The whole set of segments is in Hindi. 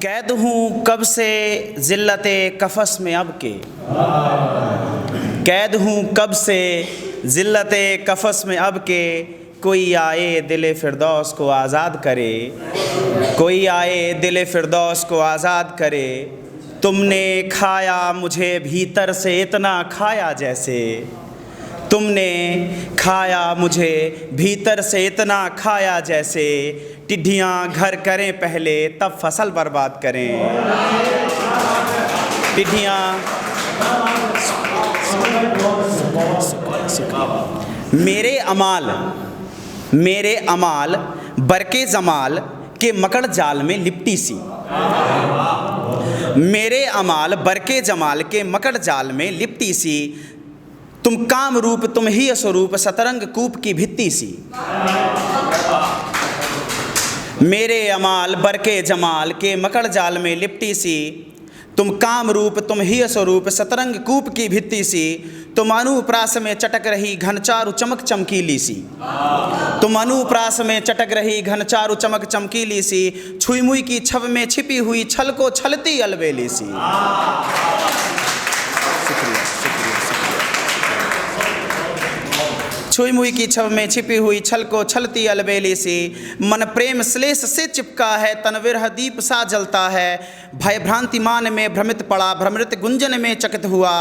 कैद हूँ कब से ज़िल्लते कफ़स में अब के, कैद हूँ कब से ज़िल्लते कफ़स में अब के, कोई आए दिल फिरदौस को आज़ाद करे, कोई आए दिल फिरदौस को आज़ाद करे। तुमने खाया मुझे भीतर से इतना खाया जैसे, तुमने खाया मुझे भीतर से इतना खाया जैसे, टिड्डियाँ घर करें पहले तब फसल बर्बाद करें। टिड्डियाँ मेरे अमाल बरके जमाल के मकड़ जाल में लिपटी सी, मेरे अमाल बरके जमाल के मकड़ जाल में लिपटी सी, तुम काम रूप तुम ही स्वरूप सतरंग कूप की भित्ती सी। मेरे अमाल बरके जमाल के मकड़ जाल में लिपटी सी, तुम काम रूप तुम ही स्वरूप सतरंग कूप की भित्ती सी, तुम अनुप्रास में चटक रही घनचारु चमक चमकीली सी, तुम अनुप्रास में चटक रही घनचारु चमक चमकीली सी, छुई मुई की छव में छिपी हुई छल को छलती अलबेली सी। छुई मुई की छव में छिपी हुई छल को छलती अलबेली सी, मन प्रेम श्लेष से चिपका है तन विरह दीप सा जलता है, भय भ्रांति मान में भ्रमित पड़ा भ्रमृत गुंजन में चकित हुआ,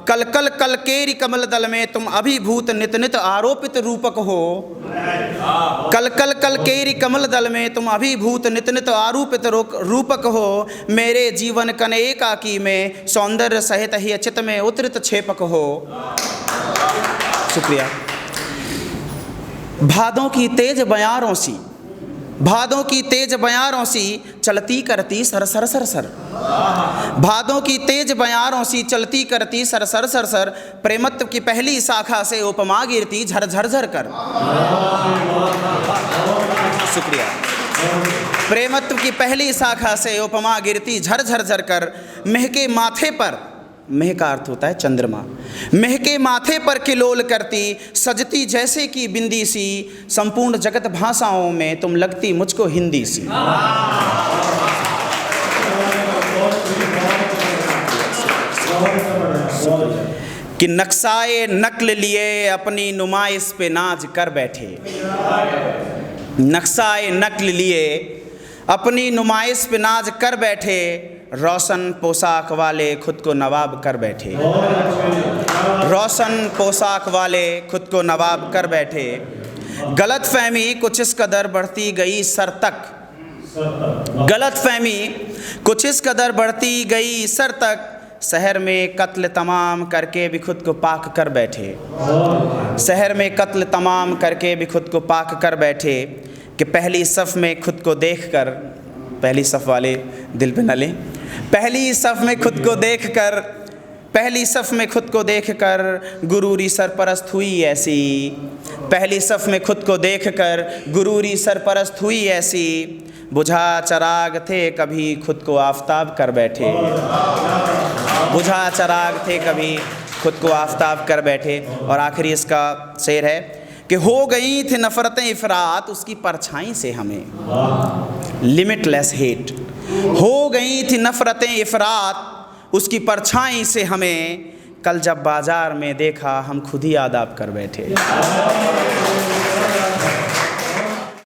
कल कल कल केरी कमल दल में तुम अभिभूत नित नित आरोपित रूपक हो, कल कल कल केरी कमल दल में तुम अभिभूत नित नित आरोपित रूपक हो, मेरे जीवन कन एकाकी में सौंदर्य सहित ही चित में उतरित छेपक हो। शुक्रिया। भादों की तेज बयारों सी, भादों की तेज बयारों सी चलती करती सर सर सर सर, भादों की तेज बयारों सी चलती करती सर सर सर सर, प्रेमत्व की पहली शाखा से उपमा गिरती झर झर झर कर। शुक्रिया। प्रेमत्व की पहली शाखा से उपमा गिरती झर झर झर कर, महके माथे पर, मेह का अर्थ होता है चंद्रमा, महके माथे पर किलोल करती सजती जैसे कि बिंदी सी, संपूर्ण जगत भाषाओं में तुम लगती मुझको हिंदी सी। कि नक्शाए नक्ल लिए अपनी नुमाइश पे नाज कर बैठे, नक्शाए नक्ल लिए अपनी नुमाइश पे नाज कर बैठे, रोशन पोशाक वाले खुद को नवाब कर बैठे, रोशन पोशाक वाले खुद को नवाब कर बैठे। गलत फहमी कुछ इस कदर बढ़ती गई सर तक, गलत फहमी कुछ इस कदर बढ़ती गई सर तक, शहर में कत्ल तमाम करके भी खुद को पाक कर बैठे, शहर में कत्ल तमाम करके भी खुद को पाक कर बैठे। कि पहली सफ़ में खुद को देखकर, पहली सफ़ वाले दिल पे न लें, पहली सफ़ में खुद को देखकर, पहली सफ़ में खुद को देखकर गुरूरी सरपरस्त हुई ऐसी, पहली सफ़ में खुद को देखकर गुरूरी सरपरस्त हुई ऐसी, बुझा चराग थे कभी खुद को आफताब कर बैठे, बुझा चराग थे कभी खुद को आफताब कर बैठे। और आखिरी इसका शेर है कि हो गई थी नफ़रतें इफ़रात उसकी परछाई से हमें, लिमिटलेस हेट, हो गई थी नफ़रतें इफ़रात उसकी परछाई से हमें, कल जब बाज़ार में देखा हम खुद ही आदाब कर बैठे।